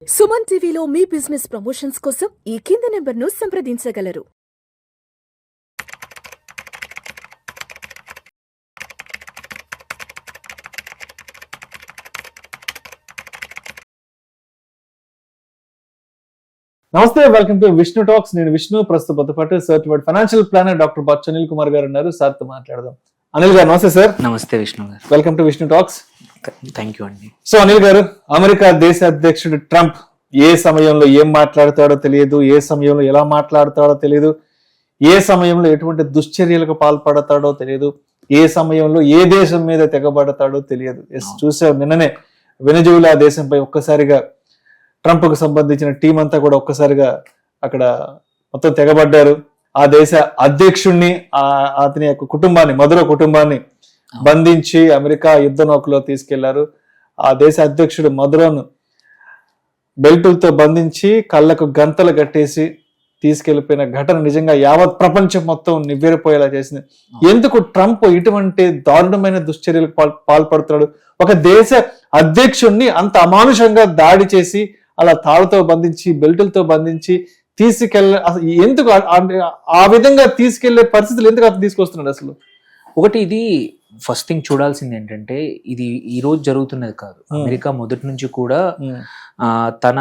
సుమన్ టీవీలో మీ business promotions కోసం ఈ కింది నెంబర్ను సంప్రదించగలరు. నమస్తే, వెల్కమ్ టు విష్ణు టాక్స్. నేను విష్ణు. ప్రస్తుతం పాటు certified financial planner doctor Botsa Anil Kumar గారు ఉన్నారు. సార్తో మాట్లాడదాం. అనిల్ గారు నమస్తే సార్. నమస్తే విష్ణు గారు. Welcome to Vishnu talks. Thank you అండి. సో అనిల్ గారు, అమెరికా దేశ అధ్యక్షుడు ట్రంప్ ఏ సమయంలో ఏం మాట్లాడతాడో తెలియదు, ఏ సమయంలో ఎలా మాట్లాడతాడో తెలియదు, ఏ సమయంలో ఎటువంటి దుశ్చర్యలకు పాల్పడతాడో తెలియదు, ఏ సమయంలో ఏ దేశం మీద తెగబడతాడో తెలియదు. చూసాం నిన్ననే వెనజులా దేశంపై ఒక్కసారిగా ట్రంప్ కు సంబంధించిన టీం అంతా కూడా ఒక్కసారిగా అక్కడ మొత్తం తెగబడ్డారు. ఆ దేశ అధ్యక్షుణ్ణి, అతని యొక్క కుటుంబాన్ని, మధుర కుటుంబాన్ని బంధించి అమెరికా యుద్ధ నౌకలో తీసుకెళ్లారు. ఆ దేశ అధ్యక్షుడు మధురను బెల్టులతో బంధించి కళ్ళకు గంతలు కట్టేసి తీసుకెళ్లిపోయిన ఘటన నిజంగా యావత్ ప్రపంచం మొత్తం నివ్వెరపోయేలా చేసింది. ఎందుకు ట్రంప్ ఇటువంటి దారుణమైన దుశ్చర్యలకు పాల్పడుతున్నాడు? ఒక దేశ అధ్యక్షుణ్ణి అంత అమానుషంగా దాడి చేసి అలా తాడుతో బంధించి బెల్టులతో బంధించి ఎందుకు ఆ విధంగా తీసుకెళ్లే పరిస్థితులు ఎందుకు అతను తీసుకొస్తున్నాడు? అసలు ఒకటి, ఇది ఫస్ట్ థింగ్ చూడాల్సింది ఏంటంటే, ఇది ఈ రోజు జరుగుతున్నది కాదు. అమెరికా మొదటి నుంచి కూడా తన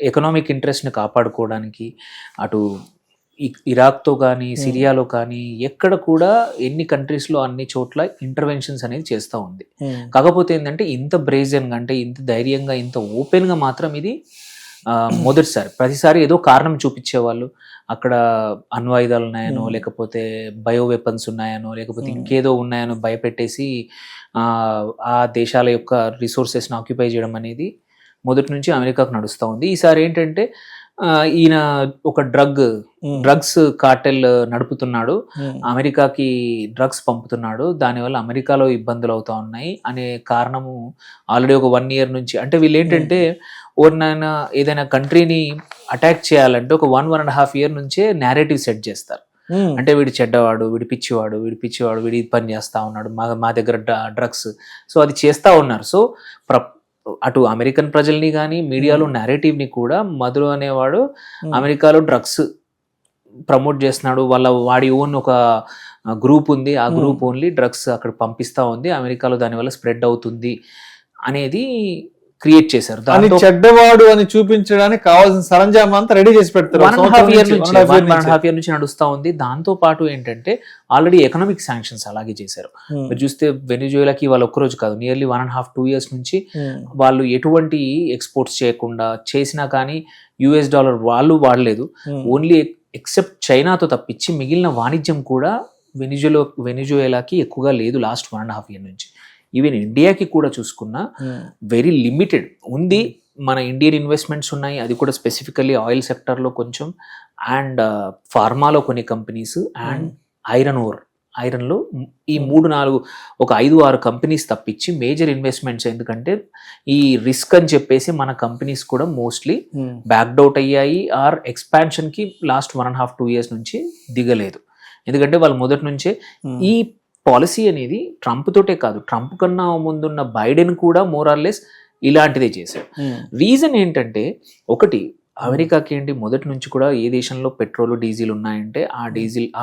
ఎకనామిక్ ఇంట్రెస్ట్ ని కాపాడుకోవడానికి అటు ఇరాక్తో కానీ సిరియాలో కానీ ఎక్కడ కూడా ఎన్ని కంట్రీస్లో అన్ని చోట్ల ఇంటర్వెన్షన్స్ అనేది చేస్తూ ఉంది. కాకపోతే ఏంటంటే ఇంత బ్రేజన్గా, అంటే ఇంత ధైర్యంగా, ఇంత ఓపెన్గా మాత్రం ఇది మొదటిసారి. ప్రతిసారి ఏదో కారణం చూపించేవాళ్ళు, అక్కడ అణ్వాయుధాలు ఉన్నాయనో, లేకపోతే బయో వెపన్స్ ఉన్నాయనో, లేకపోతే ఇంకేదో ఉన్నాయనో భయపెట్టేసి ఆ దేశాల యొక్క రిసోర్సెస్ని ఆక్యుపై చేయడం అనేది మొదటి నుంచి అమెరికాకు నడుస్తూ ఉంది. ఈసారి ఏంటంటే ఈయన ఒక డ్రగ్స్ కార్టెల్ నడుపుతున్నాడు, అమెరికాకి డ్రగ్స్ పంపుతున్నాడు, దానివల్ల అమెరికాలో ఇబ్బందులు అవుతా ఉన్నాయి అనే కారణము ఆల్రెడీ ఒక 1 year నుంచి. అంటే వీళ్ళు ఏంటంటే ఎవరినైనా ఏదైనా కంట్రీని అటాక్ చేయాలంటే ఒక 1.5 year నుంచే నేరేటివ్ సెట్ చేస్తారు. అంటే వీడు చెడ్డవాడు, వీడి పిచ్చివాడు, వీడి పని చేస్తా ఉన్నాడు, మా దగ్గర డ్రగ్స్. సో అది చేస్తా ఉన్నారు. సో అటు అమెరికన్ ప్రజల్ని కానీ మీడియాలో నేరేటివ్ని కూడా మధురు అనేవాడు అమెరికాలో డ్రగ్స్ ప్రమోట్ చేస్తున్నాడు, వాడి ఓన్ ఒక గ్రూప్ ఉంది, ఆ గ్రూప్ ఓన్లీ డ్రగ్స్ అక్కడ పంపిస్తా ఉంది, అమెరికాలో దానివల్ల స్ప్రెడ్ అవుతుంది అనేది క్రియేట్ చేశారు. చెడ్డవాడు అని చూపించడానికి కావాల్సిన సరంజామా అంతా రెడీ చేసి పెడతారు. 1.5 year నుంచి నడుస్తా ఉంది. దాంతో పాటు ఏంటంటే ఆల్రెడీ ఎకనామిక్ శాంక్షన్స్ అలాగే చేశారు. మీరు చూస్తే వెనిజువేలాకి వాళ్ళు ఒక్కరోజు కాదు, నియర్లీ 1.5-2 years నుంచి వాళ్ళు ఎటువంటి ఎక్స్పోర్ట్స్ చేయకుండా చేసినా కానీ US డాలర్ వాళ్ళు వాడలేదు. ఓన్లీ ఎక్సెప్ట్ చైనాతో తప్పించి మిగిలిన వాణిజ్యం కూడా వెనిజువేలాకి ఎక్కువగా లేదు లాస్ట్ 1.5 year నుంచి. ఈవెన్ ఇండియాకి కూడా చూసుకున్నా వెరీ లిమిటెడ్ ఉంది. మన ఇండియన్ ఇన్వెస్ట్మెంట్స్ ఉన్నాయి, అది కూడా స్పెసిఫికల్లీ ఆయిల్ సెక్టర్లో కొంచెం, అండ్ ఫార్మాలో కొన్ని కంపెనీస్, అండ్ ఐరన్లో ఈ 3-4 ఒక 5-6 కంపెనీస్ తప్పించి మేజర్ ఇన్వెస్ట్మెంట్స్. ఎందుకంటే ఈ రిస్క్ అని చెప్పేసి మన కంపెనీస్ కూడా మోస్ట్లీ బ్యాక్డౌట్ అయ్యాయి, ఆర్ ఎక్స్పాన్షన్కి లాస్ట్ 1.5-2 years నుంచి దిగలేదు. ఎందుకంటే వాళ్ళు మొదటి నుంచే ఈ పాలసీ అనేది ట్రంప్ తోటే కాదు, ట్రంప్ కన్నా ముందున్న బైడెన్ కూడా మోరార్లెస్ ఇలాంటిదే చేశారు. రీజన్ ఏంటంటే, ఒకటి, అమెరికాకి ఏంటి మొదటి నుంచి కూడా ఏ దేశంలో పెట్రోల్ డీజిల్ ఉన్నాయంటే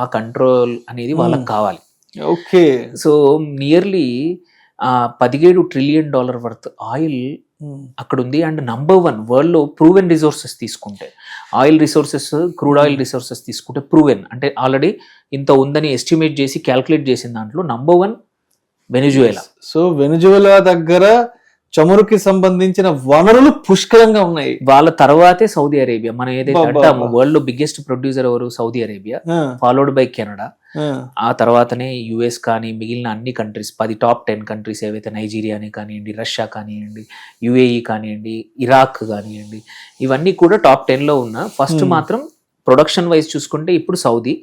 ఆ కంట్రోల్ అనేది వాళ్ళకి కావాలి. Okay. So nearly $17 trillion worth oil అక్కడ ఉంది. అండ్ నంబర్ 1 వరల్డ్ లో ప్రూవెన్ రిసోర్సెస్ తీసుకుంటే, oil resources, crude oil resources తీసుకుంటే ప్రూవెన్ అంటే ఆల్రెడీ ఇంత ఉందని ఎస్టిమేట్ చేసి క్యాల్కులేట్ చేసిన దాంట్లో నంబర్ 1 వెనిజువేలా. సో వెనిజువేలా దగ్గర చమురుకి సంబంధించిన వనరులు పుష్కలంగా ఉన్నాయి. వాళ్ళ తర్వాతే సౌదీ అరేబియా. మనం ఏదైతే అంటామో వరల్డ్ లో బిగ్గెస్ట్ ప్రొడ్యూసర్ ఎవరు? Saudi Arabia, followed by Canada, ఆ తర్వాతనే US కానీ మిగిలిన అన్ని కంట్రీస్, 10 top 10 కంట్రీస్ ఏవైతే నైజీరియాని కానివ్వండి, రష్యా కానివ్వండి, UAE కానివ్వండి, ఇరాక్ కానివ్వండి, ఇవన్నీ కూడా టాప్ 10లో ఉన్న. ఫస్ట్ మాత్రం ప్రొడక్షన్ వైజ్ చూసుకుంటే ఇప్పుడు సౌదీ,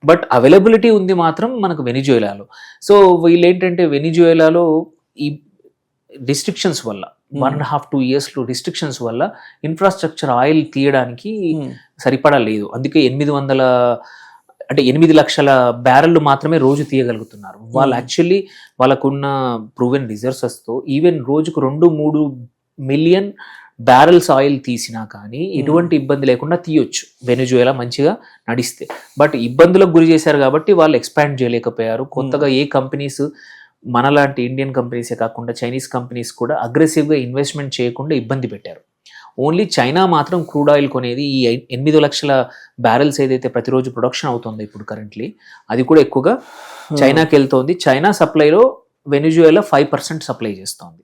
బట్ అవైలబిలిటీ ఉంది మాత్రం మనకు వెనిజువేలాలో. సో వీళ్ళు ఏంటంటే వెనిజువేలాలో ఈ రిస్ట్రిక్షన్స్ వల్ల 1.5-2 years రిస్ట్రిక్షన్స్ వల్ల ఇన్ఫ్రాస్ట్రక్చర్ ఆయిల్ తీయడానికి సరిపడా లేదు. అందుకే 8 లక్షల బ్యారెళ్ళు మాత్రమే రోజు తీయగలుగుతున్నారు. వాళ్ళు యాక్చువల్లీ వాళ్ళకున్న ప్రూవెన్ రిజర్వ్స్తో ఈవెన్ రోజుకు 2-3 మిలియన్ బ్యారెల్స్ ఆయిల్ తీసినా కానీ ఎటువంటి ఇబ్బంది లేకుండా తీయొచ్చు వెనిజువేలా మంచిగా నడిస్తే. బట్ ఇబ్బందులకు గురి చేశారు కాబట్టి వాళ్ళు ఎక్స్పాండ్ చేయలేకపోయారు. కొత్తగా ఏ కంపెనీస్ మనలాంటి ఇండియన్ కంపెనీసే కాకుండా చైనీస్ కంపెనీస్ కూడా అగ్రెసివ్గా ఇన్వెస్ట్మెంట్ చేయకుండా ఇబ్బంది పెట్టారు. ఓన్లీ చైనా మాత్రం క్రూడ్ ఆయిల్ కొనేది ఈ 8 లక్షల బ్యారెల్స్ ఏదైతే ప్రతిరోజు ప్రొడక్షన్ అవుతుందో ఇప్పుడు కరెంట్లీ, అది కూడా ఎక్కువగా చైనాకి వెళ్తోంది. చైనా సప్లైలో వెనిజువేలా 5% సప్లై చేస్తోంది.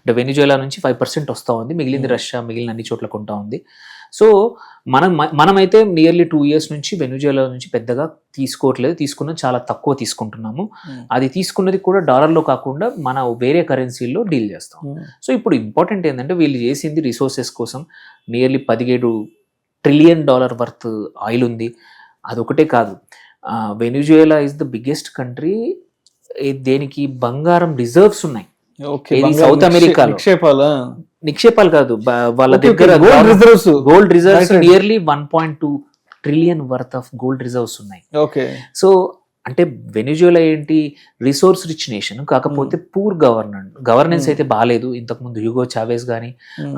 అంటే వెనిజువేలా నుంచి 5% వస్తూ ఉంది, మిగిలింది రష్యా, మిగిలిన అన్ని చోట్ల కొంటా ఉంది. సో మనమైతే నియర్లీ 2 years నుంచి వెనిజువేలా నుంచి పెద్దగా తీసుకోవట్లేదు, తీసుకున్నది చాలా తక్కువ తీసుకుంటున్నాము. అది తీసుకున్నది కూడా డాలర్లో కాకుండా మన వేరే కరెన్సీల్లో డీల్ చేస్తాం. సో ఇప్పుడు ఇంపార్టెంట్ ఏంటంటే వీళ్ళు చేసింది రిసోర్సెస్ కోసం నియర్లీ $17 ట్రిలియన్ వర్త్ ఆయిల్ ఉంది. అదొకటే కాదు, Venezuela is the biggest country, దేనికి బంగారం రిజర్వ్స్ ఉన్నాయి. సౌత్ అమెరికాలో నిక్షేపాలు కాదు, వాళ్ళ దగ్గర gold reserves nearly 1.2 trillion worth of gold reserves ఉన్నాయి. సో అంటే వెనిజువేలా ఏంటి, రిసోర్స్ రిచ్ నేషన్, కాకపోతే పూర్ గవర్నెన్స్ అయితే బాగాలేదు. ఇంతకుముందు హ్యూగో చావేస్ కానీ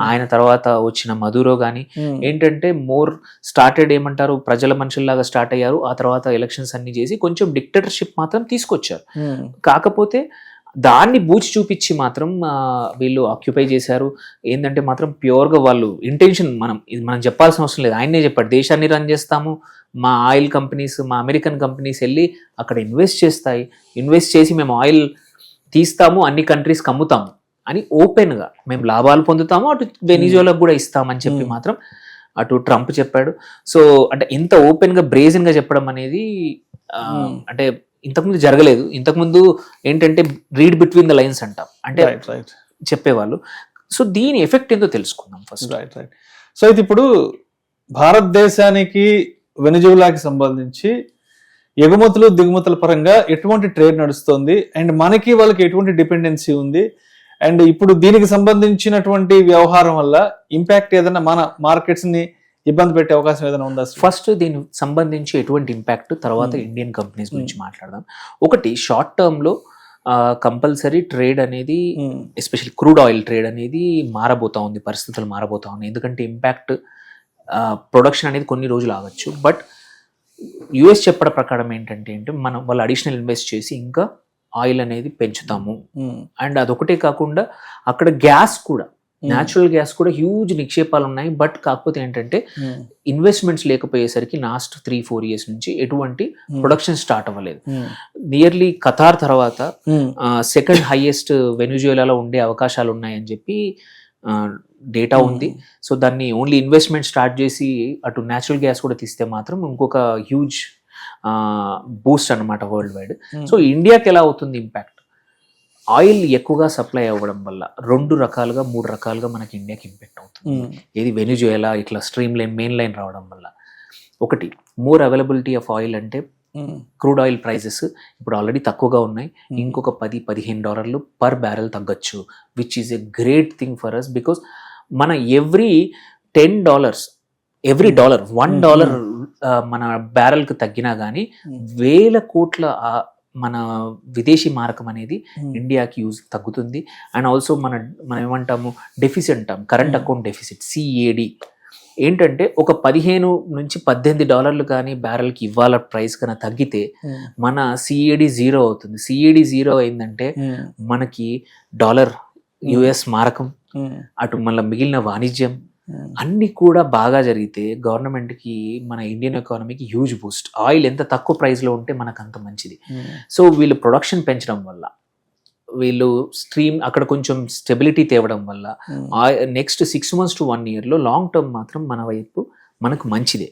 ఆయన తర్వాత వచ్చిన మదూరో కానీ ఏంటంటే మోర్ స్టార్టెడ్ ఏమంటారు, ప్రజల మనుషుల్లాగా స్టార్ట్ అయ్యారు. ఆ తర్వాత ఎలక్షన్స్ అన్ని చేసి కొంచెం డిక్టేటర్షిప్ మాత్రం తీసుకొచ్చారు. కాకపోతే దాన్ని బూచి చూపించి మాత్రం వీళ్ళు ఆక్యుపై చేశారు. ఏంటంటే మాత్రం ప్యూర్గా వాళ్ళు ఇంటెన్షన్, మనం చెప్పాల్సిన అవసరం లేదు, ఆయనే చెప్పాడు దేశాన్ని రన్ చేస్తాము, మా ఆయిల్ కంపెనీస్, మా అమెరికన్ కంపెనీస్ వెళ్ళి అక్కడ ఇన్వెస్ట్ చేస్తాయి, ఇన్వెస్ట్ చేసి మేము ఆయిల్ తీస్తాము, అన్ని కంట్రీస్కి అమ్ముతాము అని ఓపెన్గా మేము లాభాలు పొందుతాము, అటు వెనిజువేలాకు కూడా ఇస్తామని చెప్పి మాత్రం అటు ట్రంప్ చెప్పాడు. సో అంటే ఇంత ఓపెన్గా బ్రేజన్గా చెప్పడం అనేది అంటే ఇంతకుముందు జరగలేదు. ఇంతకుముందు ఏంటంటే రీడ్ బిట్వీన్ ద లైన్స్ అంటాం, అంటే చెప్పేవాళ్ళు. సో దీని ఎఫెక్ట్ ఏంటో తెలుసుకుందాం ఫస్ట్. సో ఇది ఇప్పుడు భారతదేశానికి వెనిజువేలాకి సంబంధించి ఎగుమతులు దిగుమతుల పరంగా ఎటువంటి ట్రేడ్ నడుస్తుంది, అండ్ మనకి వాళ్ళకి ఎటువంటి డిపెండెన్సీ ఉంది, అండ్ ఇప్పుడు దీనికి సంబంధించినటువంటి వ్యవహారం వల్ల ఇంపాక్ట్ ఏదైనా మన మార్కెట్స్ ని ఇబ్బంది పెట్టే అవకాశం ఏదైనా ఉందా? ఫస్ట్ దీనికి సంబంధించి ఎటువంటి ఇంపాక్ట్, తర్వాత ఇండియన్ కంపెనీస్ గురించి మాట్లాడదాం. ఒకటి, షార్ట్ టర్మ్ లో కంపల్సరీ ట్రేడ్ అనేది, ఎస్పెషల్లీ క్రూడ్ ఆయిల్ ట్రేడ్ అనేది మారబోతా ఉంది, పరిస్థితులు మారబోతా ఉన్నాయి. ఎందుకంటే ఇంపాక్ట్ ప్రొడక్షన్ అనేది కొన్ని రోజులు ఆగచ్చు. బట్ యుఎస్ చెప్పడం ప్రకారం ఏంటంటే వాళ్ళు అడిషనల్ ఇన్వెస్ట్ చేసి ఇంకా ఆయిల్ అనేది పెంచుతాము. అండ్ అదొకటే కాకుండా అక్కడ గ్యాస్ కూడా, న్యాచురల్ గ్యాస్ కూడా హ్యూజ్ నిక్షేపాలు ఉన్నాయి. బట్ కాకపోతే ఏంటంటే ఇన్వెస్ట్మెంట్స్ లేకపోయేసరికి లాస్ట్ 3-4 years నుంచి ఎటువంటి ప్రొడక్షన్ స్టార్ట్ అవ్వలేదు. నియర్లీ ఖతార్ తర్వాత సెకండ్ హైయెస్ట్ వెనిజువేలాలో ఉండే అవకాశాలు ఉన్నాయని చెప్పి డేటా ఉంది. సో దాన్ని ఓన్లీ ఇన్వెస్ట్మెంట్ స్టార్ట్ చేసి అటు న్యాచురల్ గ్యాస్ కూడా తీస్తే మాత్రం ఇంకొక హ్యూజ్ బూస్ట్ అనమాట వరల్డ్ వైడ్. సో ఇండియాకి ఎలా అవుతుంది ఇంపాక్ట్? ఆయిల్ ఎక్కువగా సప్లై అవ్వడం వల్ల 2 రకాలుగా 3 రకాలుగా మనకి ఇండియాకి ఇంపాక్ట్ అవుతుంది. ఏది వెనిజువేలా ఇట్లా స్ట్రీమ్ లైన్, మెయిన్ లైన్ రావడం వల్ల. ఒకటి, మోర్ అవైలబిలిటీ ఆఫ్ ఆయిల్, అంటే క్రూడ్ ఆయిల్ ప్రైజెస్ ఇప్పుడు ఆల్రెడీ తక్కువగా ఉన్నాయి, ఇంకొక $10-15 పర్ బ్యారెల్ తగ్గచ్చు, which is a great thing for us. Because మన ఎవ్రీ $10, ఎవ్రీ $1 మన బ్యారెల్కి తగ్గినా కానీ 1000 కోట్ల మన విదేశీ మారకం అనేది ఇండియాకి యూజ్ తగ్గుతుంది. అండ్ ఆల్సో మనం ఏమంటాము, డెఫిసిట్ అంటాం, కరెంట్ అకౌంట్ డెఫిసిట్, CAD. ఏంటంటే ఒక $15-18 కానీ బ్యారెల్కి ఇవ్వాల ప్రైస్ కన్నా తగ్గితే మన CAD 0 అవుతుంది. CAD 0 అయిందంటే మనకి డాలర్, US మారకం, అటు మళ్ళీ మిగిలిన వాణిజ్యం అన్ని కూడా బాగా జరిగితే గవర్నమెంట్కి, మన ఇండియన్ ఎకానమీకి హ్యూజ్ బూస్ట్. ఆయిల్ ఎంత తక్కువ ప్రైస్లో ఉంటే మనకు అంత మంచిది. సో వీళ్ళు ప్రొడక్షన్ పెంచడం వల్ల, వీళ్ళు స్ట్రీమ్ అక్కడ కొంచెం స్టెబిలిటీ తేవడం వల్ల next 6 months to 1 year long term మాత్రం మన వైపు మనకు మంచిదే.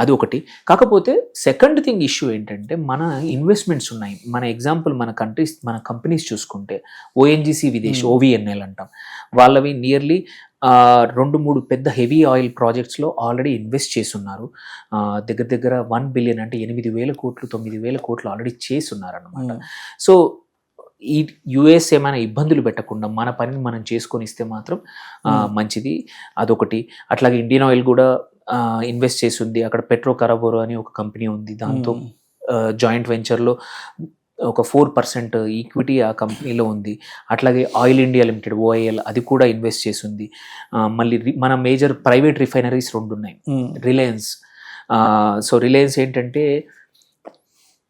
అది ఒకటి. కాకపోతే సెకండ్ థింగ్ ఇష్యూ ఏంటంటే మన ఇన్వెస్ట్మెంట్స్ ఉన్నాయి. మన ఎగ్జాంపుల్ మన కంపెనీస్ చూసుకుంటే ONGC విదేశ్, OVNL అంటాం, వాళ్ళవి నియర్లీ 2-3 పెద్ద హెవీ ఆయిల్ ప్రాజెక్ట్స్లో ఆల్రెడీ ఇన్వెస్ట్ చేస్తున్నారు. దగ్గర 1 billion, అంటే 8,000 కోట్లు 9,000 కోట్లు ఆల్రెడీ చేస్తున్నారు అన్నమాట. సో ఈ US ఏమైనా ఇబ్బందులు పెట్టకుండా మన పనిని మనం చేసుకొని ఇస్తే మాత్రం మంచిది. అదొకటి. అట్లాగే ఇండియన్ ఆయిల్ కూడా ఇన్వెస్ట్ చేస్తుంది. అక్కడ పెట్రో కరాబోరో అని ఒక కంపెనీ ఉంది, దాంతో జాయింట్ వెంచర్లో ఒక 4% ఈక్విటీ ఆ కంపెనీలో ఉంది. అట్లాగే ఆయిల్ ఇండియా లిమిటెడ్ OIL అది కూడా ఇన్వెస్ట్ చేసి ఉంది. మళ్ళీ మన మేజర్ ప్రైవేట్ రిఫైనరీస్ 2 ఉన్నాయి. రిలయన్స్, సో రిలయన్స్ ఏంటంటే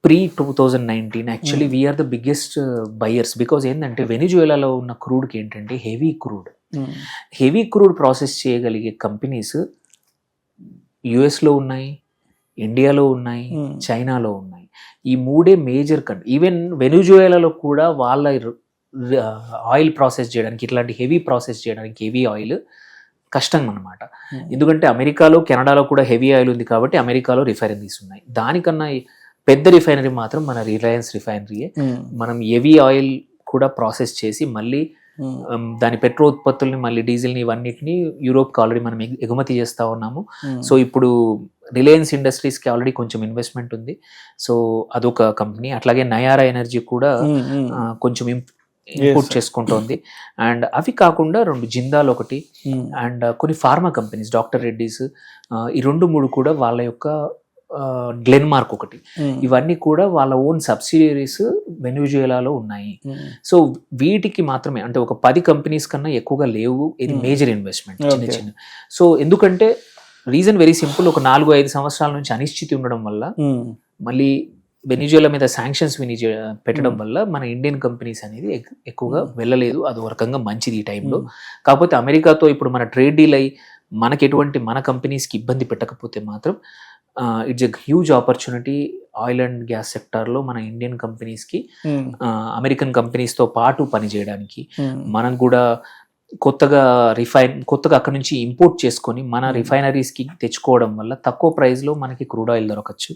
pre-2019 actually we are the biggest buyers. Because ఏంటంటే వెనిజువేలాలో ఉన్న క్రూడ్కి ఏంటంటే హెవీ క్రూడ్ ప్రాసెస్ చేయగలిగే కంపెనీస్ యుఎస్లో ఉన్నాయి, ఇండియాలో ఉన్నాయి, చైనాలో ఉన్నాయి. ఈ 3 మేజర్ కంట్రీ. ఈవెన్ వెనిజువేలాలో కూడా వాళ్ళ ఆయిల్ ప్రాసెస్ చేయడానికి, ఇట్లాంటి హెవీ ప్రాసెస్ చేయడానికి హెవీ ఆయిల్ కష్టం అన్నమాట. ఎందుకంటే అమెరికాలో, కెనడాలో కూడా హెవీ ఆయిల్ ఉంది కాబట్టి అమెరికాలో రిఫైనరీస్ ఉన్నాయి. దానికన్నా పెద్ద రిఫైనరీ మాత్రం మన రిలయన్స్ రిఫైనరీయే. మనం హెవీ ఆయిల్ కూడా ప్రాసెస్ చేసి మళ్ళీ దాని పెట్రో ఉత్పత్తుల్ని, మళ్ళీ డీజిల్ని, ఇవన్నిటిని యూరోప్కి ఆల్రెడీ మనం ఎగుమతి చేస్తూ ఉన్నాము. సో ఇప్పుడు రిలయన్స్ ఇండస్ట్రీస్కి ఆల్రెడీ కొంచెం ఇన్వెస్ట్మెంట్ ఉంది. సో అదొక కంపెనీ. అట్లాగే నయారా ఎనర్జీ కూడా కొంచెం ఇంపోర్ట్ చేసుకుంటోంది. అండ్ అవి కాకుండా 2 జిందాల్ ఒకటి, అండ్ కొన్ని ఫార్మా కంపెనీస్, డాక్టర్ రెడ్డీస్, ఈ 2-3 కూడా వాళ్ళ యొక్క గ్లెన్మార్క్ ఒకటి, ఇవన్నీ కూడా వాళ్ళ ఓన్ సబ్సిడరీస్ వెనిజువేలాలో ఉన్నాయి. సో వీటికి మాత్రమే, అంటే ఒక 10 కంపెనీస్ కన్నా ఎక్కువగా లేవు. ఇది మేజర్ ఇన్వెస్ట్మెంట్, చిన్న. సో ఎందుకంటే రీజన్ వెరీ సింపుల్. ఒక 4-5 సంవత్సరాల నుంచి అనిశ్చితి ఉండడం వల్ల, మళ్ళీ వెనిజువేలా మీద శాంక్షన్స్ పెట్టడం వల్ల మన ఇండియన్ కంపెనీస్ అనేది ఎక్కువగా వెళ్ళలేదు. అది ఒక రకంగా మంచిది ఈ టైంలో. కాకపోతే అమెరికాతో ఇప్పుడు మన ట్రేడ్ డీల్ అయ్యి మనకి ఎటువంటి, మన కంపెనీస్కి ఇబ్బంది పెట్టకపోతే మాత్రం it's a huge opportunity oil and gas సెక్టార్లో మన ఇండియన్ కంపెనీస్కి అమెరికన్ కంపెనీస్తో పాటు పనిచేయడానికి. మనం కూడా కొత్తగా అక్కడ నుంచి ఇంపోర్ట్ చేసుకొని మన రిఫైనరీస్కి తెచ్చుకోవడం వల్ల తక్కువ ప్రైస్లో మనకి క్రూడ్ ఆయిల్ దొరకచ్చు.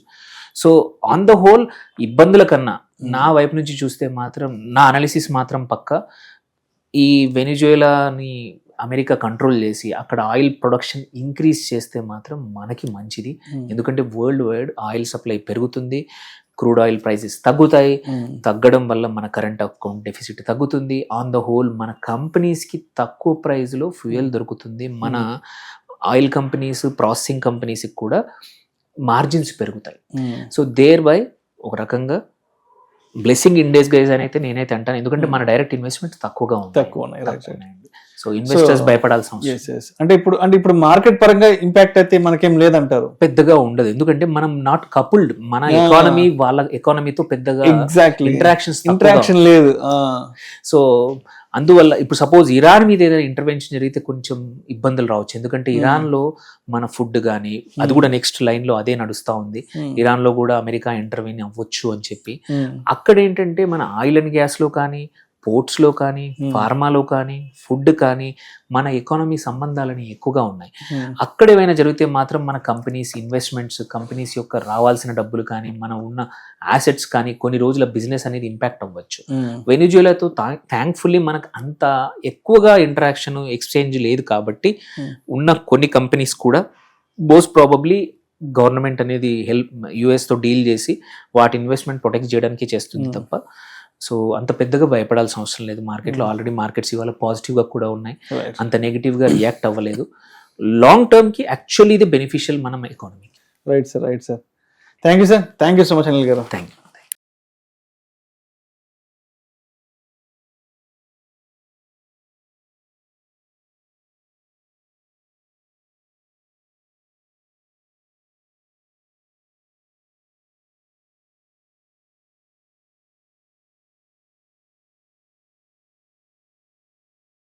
సో ఆన్ ద హోల్ ఇబ్బందుల కన్నా నా వైపు నుంచి చూస్తే మాత్రం, నా అనాలిసిస్ మాత్రం పక్క, ఈ వెనిజువేలాని అమెరికా కంట్రోల్ చేసి అక్కడ ఆయిల్ ప్రొడక్షన్ ఇంక్రీజ్ చేస్తే మాత్రం మనకి మంచిది. ఎందుకంటే వరల్డ్ వైడ్ ఆయిల్ సప్లై పెరుగుతుంది, క్రూడ్ ఆయిల్ ప్రైసెస్ తగ్గుతాయి. తగ్గడం వల్ల మన కరెంట్ అకౌంట్ డెఫిసిట్ తగ్గుతుంది. ఆన్ ద హోల్ మన కంపెనీస్కి తక్కువ ప్రైస్లో ఫ్యూయల్ దొరుకుతుంది. మన ఆయిల్ కంపెనీస్, ప్రాసెసింగ్ కంపెనీస్కి కూడా మార్జిన్స్ పెరుగుతాయి. సో దేర్ బై ఒక రకంగా బ్లెస్సింగ్ ఇన్ డిస్గైజ్ అని అయితే నేనైతే అంటాను. ఎందుకంటే మన డైరెక్ట్ ఇన్వెస్ట్మెంట్ తక్కువ ఉన్నాయి. సో ఇన్వెస్టర్స్ భయపడాల్సిన అవసరం. అంటే ఇప్పుడు మార్కెట్ పరంగా ఇంపాక్ట్ అయితే మనకేం లేదంటారు, పెద్దగా ఉండదు. ఎందుకంటే మనం నాట్ కపుల్డ్, మన ఎకానమీ వాళ్ళ ఎకానమీతో పెద్దగా ఇంటరాక్షన్ లేదు. సో అందువల్ల ఇప్పుడు సపోజ్ ఇరాన్ మీద ఏదైనా ఇంటర్వెన్షన్ జరిగితే కొంచెం ఇబ్బందులు రావచ్చు. ఎందుకంటే ఇరాన్లో మన ఫుడ్ కానీ, అది కూడా నెక్స్ట్ లైన్లో అదే నడుస్తూ ఉంది. ఇరాన్లో కూడా అమెరికా ఇంటర్వ్యూని అవ్వచ్చు అని చెప్పి, అక్కడ ఏంటంటే మన ఆయిల్ అండ్ గ్యాస్లో కానీ, పోర్ట్స్లో కానీ, ఫార్మాలో కానీ, ఫుడ్ కానీ మన ఎకానమీ సంబంధాలని ఎక్కువగా ఉన్నాయి. అక్కడ ఏమైనా జరిగితే మాత్రం మన కంపెనీస్ ఇన్వెస్ట్మెంట్స్, కంపెనీస్ యొక్క రావాల్సిన డబ్బులు కానీ, మన ఉన్న యాసెట్స్ కానీ కొన్ని రోజుల బిజినెస్ అనేది ఇంపాక్ట్ అవ్వచ్చు. వెనిజువేలాతో థ్యాంక్ఫుల్లీ మనకు అంత ఎక్కువగా ఇంటరాక్షన్, ఎక్స్చేంజ్ లేదు కాబట్టి ఉన్న కొన్ని కంపెనీస్ కూడా మోస్ట్ ప్రాబబ్లీ గవర్నమెంట్ అనేది యుఎస్తో డీల్ చేసి వాటి ఇన్వెస్ట్మెంట్ ప్రొటెక్ట్ చేయడానికి చేస్తుంది తప్ప, సో అంత పెద్దగా భయపడాల్సిన అవసరం లేదు. మార్కెట్లో ఆల్రెడీ మార్కెట్స్ ఇవాళ పాజిటివ్గా కూడా ఉన్నాయి, అంత నెగిటివ్గా రియాక్ట్ అవ్వలేదు. లాంగ్ టర్మ్కి యాక్చువల్లీ ఇది బెనిఫిషియల్ మన ఎకానమీకి. Right sir. Thank you so much Anil garu. Thank you.